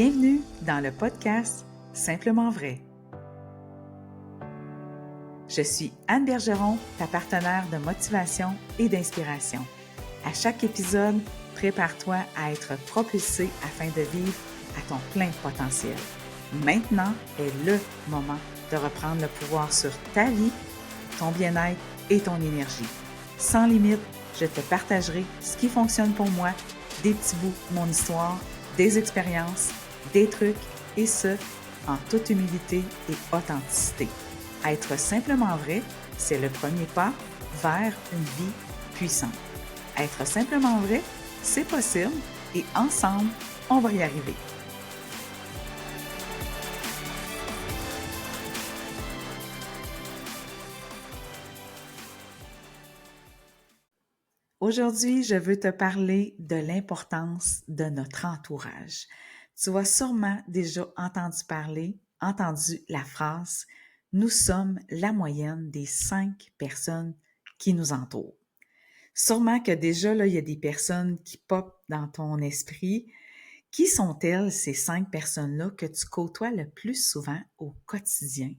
Bienvenue dans le podcast Simplement vrai. Je suis Anne Bergeron, ta partenaire de motivation et d'inspiration. À chaque épisode, prépare-toi à être propulsé afin de vivre à ton plein potentiel. Maintenant est le moment de reprendre le pouvoir sur ta vie, ton bien-être et ton énergie. Sans limite, je te partagerai ce qui fonctionne pour moi, des petits bouts de mon histoire, des expériences, des trucs, et ce, en toute humilité et authenticité. Être simplement vrai, c'est le premier pas vers une vie puissante. Être simplement vrai, c'est possible et ensemble, on va y arriver. Aujourd'hui, je veux te parler de l'importance de notre entourage. Tu as sûrement déjà entendu la phrase « Nous sommes la moyenne des 5 personnes qui nous entourent ». Sûrement que déjà, là, il y a des personnes qui popent dans ton esprit. Qui sont-elles, ces 5 personnes-là que tu côtoies le plus souvent au quotidien?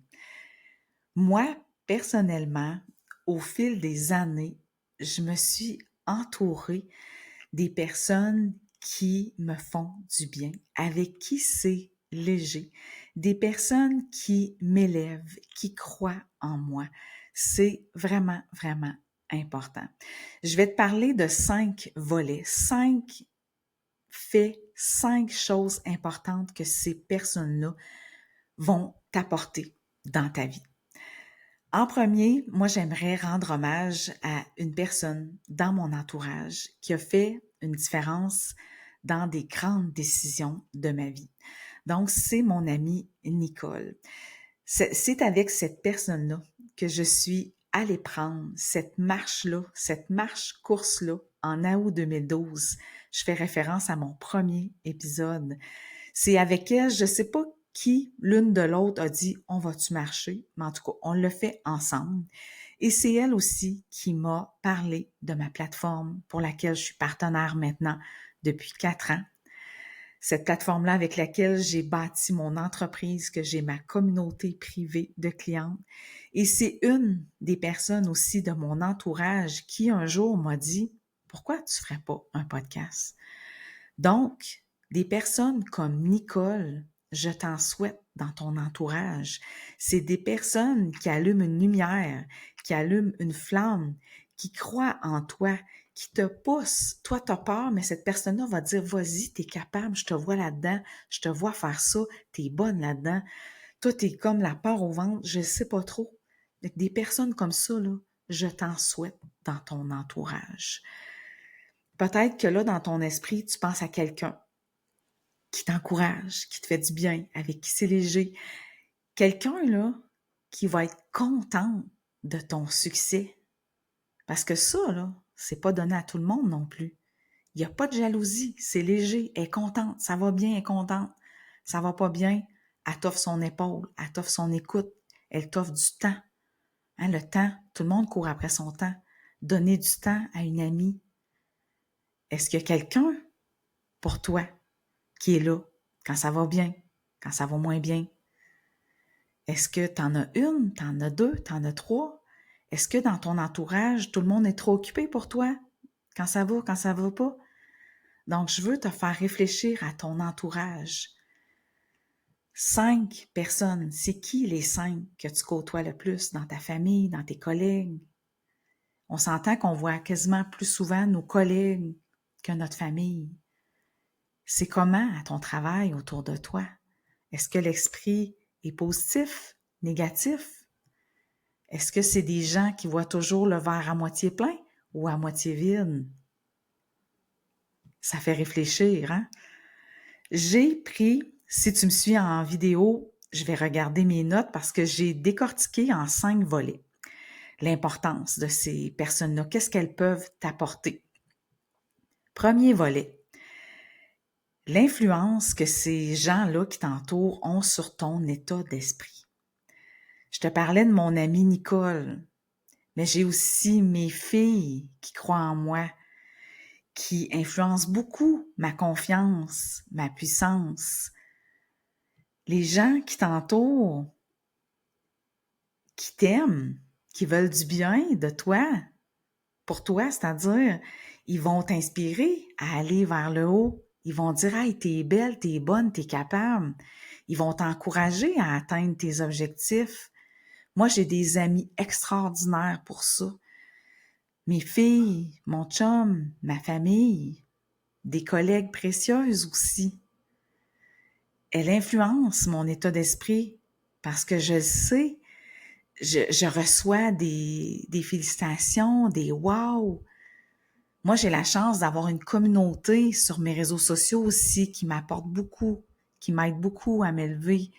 Moi, personnellement, au fil des années, je me suis entourée des personnes qui me font du bien, avec qui c'est léger, des personnes qui m'élèvent, qui croient en moi. C'est vraiment, vraiment important. Je vais te parler de 5 volets, 5 faits, 5 choses importantes que ces personnes-là vont t'apporter dans ta vie. En premier, moi, j'aimerais rendre hommage à une personne dans mon entourage qui a fait une différence dans des grandes décisions de ma vie. Donc, c'est mon amie Nicole. C'est avec cette personne-là que je suis allée prendre cette marche-là, cette marche-course-là en août 2012. Je fais référence à mon premier épisode. C'est avec elle, je ne sais pas qui, l'une de l'autre, a dit « On va-tu marcher? » Mais en tout cas, on le fait ensemble. Et c'est elle aussi qui m'a parlé de ma plateforme pour laquelle je suis partenaire maintenant depuis 4 ans. Cette plateforme-là avec laquelle j'ai bâti mon entreprise, que j'ai ma communauté privée de clientes. Et c'est une des personnes aussi de mon entourage qui un jour m'a dit « Pourquoi tu ne ferais pas un podcast? » Donc, des personnes comme Nicole, je t'en souhaite dans ton entourage. C'est des personnes qui allument une lumière, qui allument une flamme, qui croient en toi, qui te poussent. Toi, tu as peur, mais cette personne-là va dire « Vas-y, tu es capable, je te vois là-dedans, je te vois faire ça, tu es bonne là-dedans. » Toi, tu es comme la peur au ventre, je ne sais pas trop. Des personnes comme ça, là, je t'en souhaite dans ton entourage. Peut-être que là, dans ton esprit, tu penses à quelqu'un qui t'encourage, qui te fait du bien, avec qui c'est léger. Quelqu'un, là, qui va être content de ton succès. Parce que ça, là, c'est pas donné à tout le monde non plus. Il n'y a pas de jalousie, c'est léger, elle est contente, ça va bien, elle est contente. Ça va pas bien, elle t'offre son épaule, elle t'offre son écoute, elle t'offre du temps. Hein, le temps, tout le monde court après son temps. Donner du temps à une amie. Est-ce qu'il y a quelqu'un pour toi qui est là quand ça va bien, quand ça va moins bien? Est-ce que tu en as une, tu en as deux, tu en as trois? Est-ce que dans ton entourage, tout le monde est trop occupé pour toi? Quand ça va pas? Donc, je veux te faire réfléchir à ton entourage. 5 personnes, c'est qui les 5 que tu côtoies le plus dans ta famille, dans tes collègues? On s'entend qu'on voit quasiment plus souvent nos collègues que notre famille. C'est comment à ton travail autour de toi? Est-ce que l'esprit est positif, négatif? Est-ce que c'est des gens qui voient toujours le verre à moitié plein ou à moitié vide? Ça fait réfléchir, hein? J'ai pris, si tu me suis en vidéo, je vais regarder mes notes parce que j'ai décortiqué en 5 volets l'importance de ces personnes-là. Qu'est-ce qu'elles peuvent t'apporter? Premier volet, l'influence que ces gens-là qui t'entourent ont sur ton état d'esprit. Je te parlais de mon amie Nicole, mais j'ai aussi mes filles qui croient en moi, qui influencent beaucoup ma confiance, ma puissance. Les gens qui t'entourent, qui t'aiment, qui veulent du bien de toi, pour toi, c'est-à-dire, ils vont t'inspirer à aller vers le haut. Ils vont dire « Hey, t'es belle, t'es bonne, t'es capable. » Ils vont t'encourager à atteindre tes objectifs. Moi, j'ai des amis extraordinaires pour ça. Mes filles, mon chum, ma famille, des collègues précieuses aussi. Elle influence mon état d'esprit parce que je le sais, je reçois des félicitations, des wow. Moi, j'ai la chance d'avoir une communauté sur mes réseaux sociaux aussi qui m'apporte beaucoup, qui m'aide beaucoup à m'élever.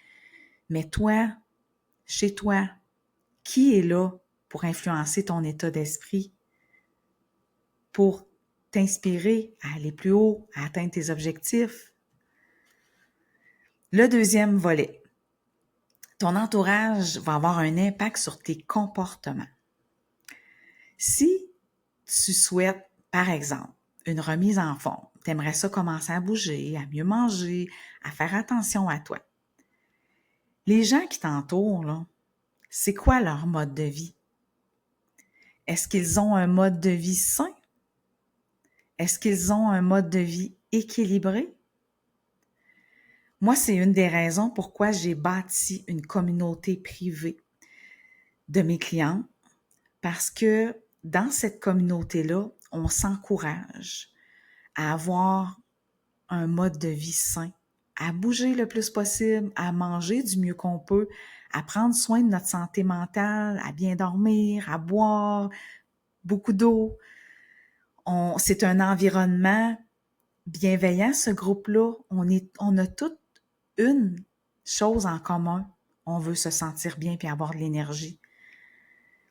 Mais toi, chez toi, qui est là pour influencer ton état d'esprit, pour t'inspirer à aller plus haut, à atteindre tes objectifs? Le deuxième volet, ton entourage va avoir un impact sur tes comportements. Si tu souhaites, par exemple, une remise en forme, tu aimerais ça commencer à bouger, à mieux manger, à faire attention à toi. Les gens qui t'entourent, là, c'est quoi leur mode de vie? Est-ce qu'ils ont un mode de vie sain? Est-ce qu'ils ont un mode de vie équilibré? Moi, c'est une des raisons pourquoi j'ai bâti une communauté privée de mes clients, parce que dans cette communauté-là, on s'encourage à avoir un mode de vie sain, à bouger le plus possible, à manger du mieux qu'on peut, à prendre soin de notre santé mentale, à bien dormir, à boire beaucoup d'eau. C'est un environnement bienveillant, ce groupe-là. On a toute une chose en commun. On veut se sentir bien puis avoir de l'énergie.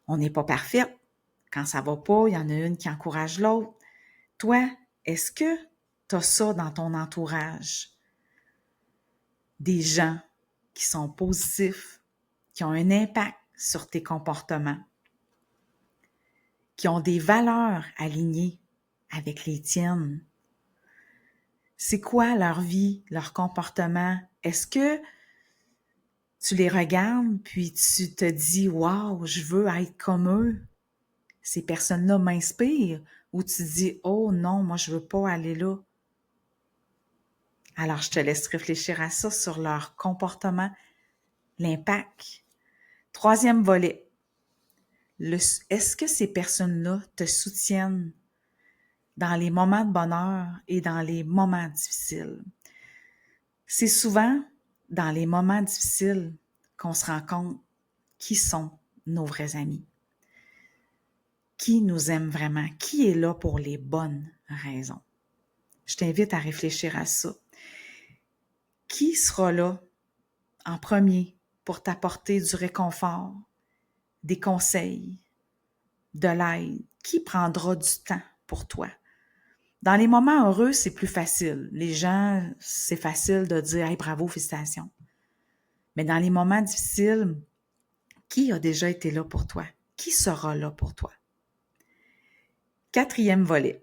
On n'est pas parfaite. Quand ça va pas, il y en a une qui encourage l'autre. Toi, est-ce que tu as ça dans ton entourage? Des gens qui sont positifs, qui ont un impact sur tes comportements, qui ont des valeurs alignées avec les tiennes. C'est quoi leur vie, leur comportement? Est-ce que tu les regardes puis tu te dis « Wow, je veux être comme eux. Ces personnes-là m'inspirent. » Ou tu dis « Oh non, moi je veux pas aller là. » Alors, je te laisse réfléchir à ça sur leur comportement, l'impact. Troisième volet. Est-ce que ces personnes-là te soutiennent dans les moments de bonheur et dans les moments difficiles? C'est souvent dans les moments difficiles qu'on se rend compte qui sont nos vrais amis, qui nous aime vraiment, qui est là pour les bonnes raisons. Je t'invite à réfléchir à ça. Qui sera là en premier pour t'apporter du réconfort, des conseils, de l'aide? Qui prendra du temps pour toi? Dans les moments heureux, c'est plus facile. Les gens, c'est facile de dire « Hey, bravo, félicitations ». Mais dans les moments difficiles, qui a déjà été là pour toi? Qui sera là pour toi? Quatrième volet.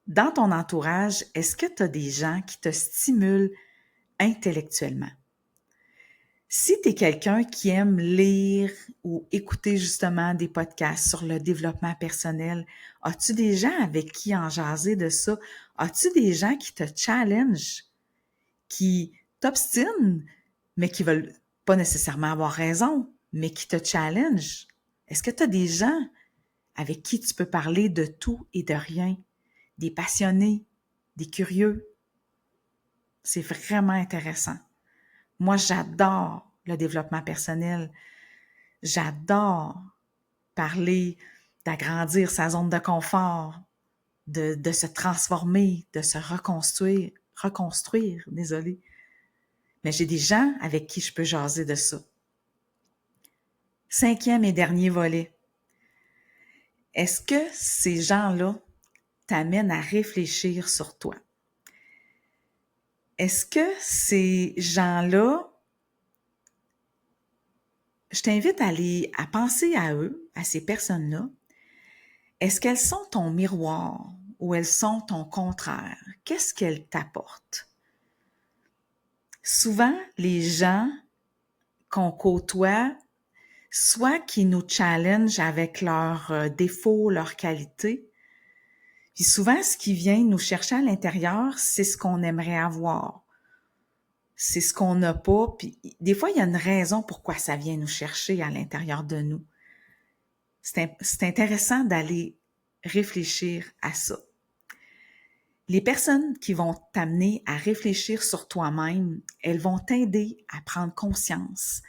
Dans ton entourage, est-ce que tu as des gens qui te stimulent intellectuellement? Si tu es quelqu'un qui aime lire ou écouter justement des podcasts sur le développement personnel, as-tu des gens avec qui en jaser de ça? As-tu des gens qui te challengent, qui t'obstinent, mais qui veulent pas nécessairement avoir raison, mais qui te challengent? Est-ce que tu as des gens avec qui tu peux parler de tout et de rien? Des passionnés, des curieux? C'est vraiment intéressant. Moi, j'adore le développement personnel. J'adore parler d'agrandir sa zone de confort, de se transformer, de se reconstruire, désolé. Mais j'ai des gens avec qui je peux jaser de ça. Cinquième et dernier volet. Est-ce que ces gens-là t'amènent à réfléchir sur toi? Est-ce que ces gens-là, je t'invite à penser à eux, à ces personnes-là. Est-ce qu'elles sont ton miroir ou elles sont ton contraire? Qu'est-ce qu'elles t'apportent? Souvent, les gens qu'on côtoie, soit qui nous challenge avec leurs défauts, leurs qualités, puis souvent, ce qui vient nous chercher à l'intérieur, c'est ce qu'on aimerait avoir. C'est ce qu'on n'a pas, puis des fois, il y a une raison pourquoi ça vient nous chercher à l'intérieur de nous. C'est intéressant d'aller réfléchir à ça. Les personnes qui vont t'amener à réfléchir sur toi-même, elles vont t'aider à prendre conscience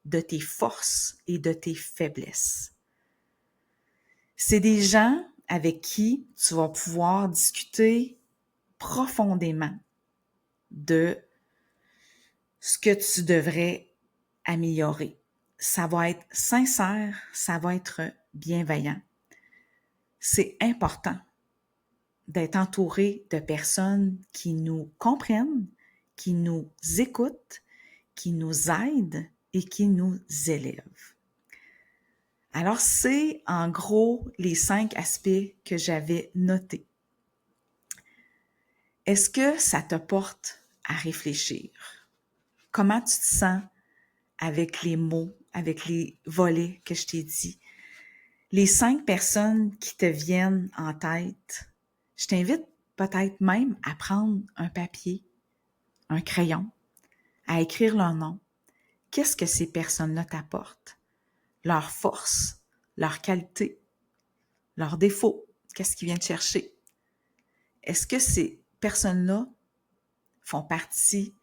de tes forces et de tes faiblesses. C'est des gens avec qui tu vas pouvoir discuter profondément de ce que tu devrais améliorer. Ça va être sincère, ça va être bienveillant. C'est important d'être entouré de personnes qui nous comprennent, qui nous écoutent, qui nous aident et qui nous élèvent. Alors, c'est en gros les 5 aspects que j'avais notés. Est-ce que ça te porte à réfléchir? Comment tu te sens avec les mots, avec les volets que je t'ai dit? Les 5 personnes qui te viennent en tête, je t'invite peut-être même à prendre un papier, un crayon, à écrire leur nom. Qu'est-ce que ces personnes-là t'apportent? Leurs forces, leurs qualités, leurs défauts, qu'est-ce qu'ils viennent chercher? Est-ce que ces personnes-là font partie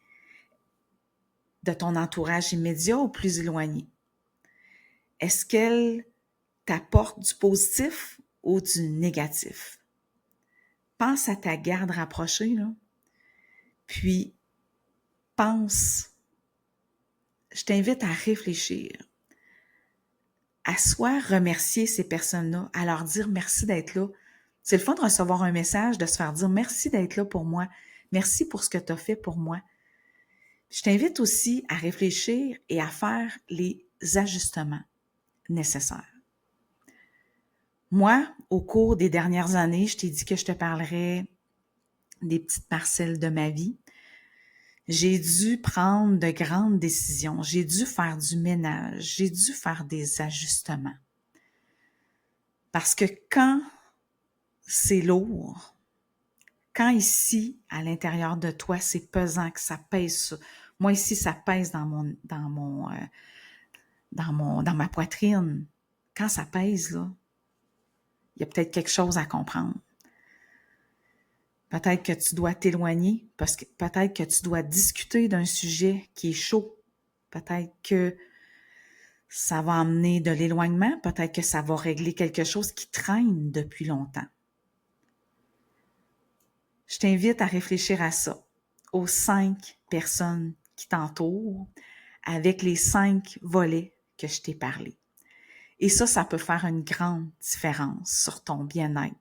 de ton entourage immédiat ou plus éloigné? Est-ce qu'elles t'apportent du positif ou du négatif? Pense à ta garde rapprochée, là. Puis, je t'invite à réfléchir, à soit remercier ces personnes-là, à leur dire merci d'être là. C'est le fun de recevoir un message, de se faire dire merci d'être là pour moi, merci pour ce que tu as fait pour moi. Je t'invite aussi à réfléchir et à faire les ajustements nécessaires. Moi, au cours des dernières années, je t'ai dit que je te parlerais des petites parcelles de ma vie. J'ai dû prendre de grandes décisions, j'ai dû faire du ménage, j'ai dû faire des ajustements. Parce que quand c'est lourd, quand ici, à l'intérieur de toi, c'est pesant, que ça pèse, moi ici, ça pèse dans ma poitrine. Quand ça pèse, là, il y a peut-être quelque chose à comprendre. Peut-être que tu dois t'éloigner, parce que peut-être que tu dois discuter d'un sujet qui est chaud. Peut-être que ça va amener de l'éloignement, peut-être que ça va régler quelque chose qui traîne depuis longtemps. Je t'invite à réfléchir à ça, aux 5 personnes qui t'entourent, avec les 5 volets que je t'ai parlé. Et ça peut faire une grande différence sur ton bien-être,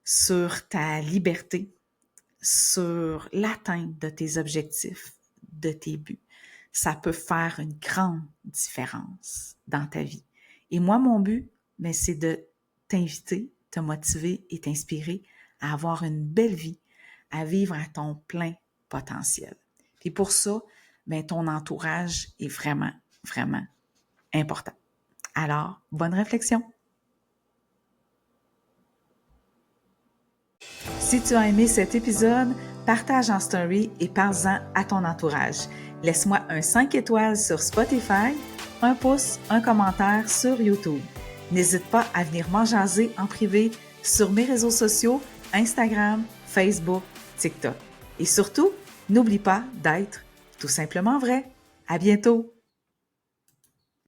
sur ta liberté, sur l'atteinte de tes objectifs, de tes buts. Ça peut faire une grande différence dans ta vie. Et moi, mon but, c'est de t'inviter, te motiver et t'inspirer à avoir une belle vie, à vivre à ton plein potentiel. Puis pour ça, ton entourage est vraiment, vraiment important. Alors, bonne réflexion! Si tu as aimé cet épisode, partage en story et parle-en à ton entourage. Laisse-moi un 5 étoiles sur Spotify, un pouce, un commentaire sur YouTube. N'hésite pas à venir m'en jaser en privé sur mes réseaux sociaux, Instagram, Facebook, TikTok. Et surtout, n'oublie pas d'être tout simplement vrai. À bientôt!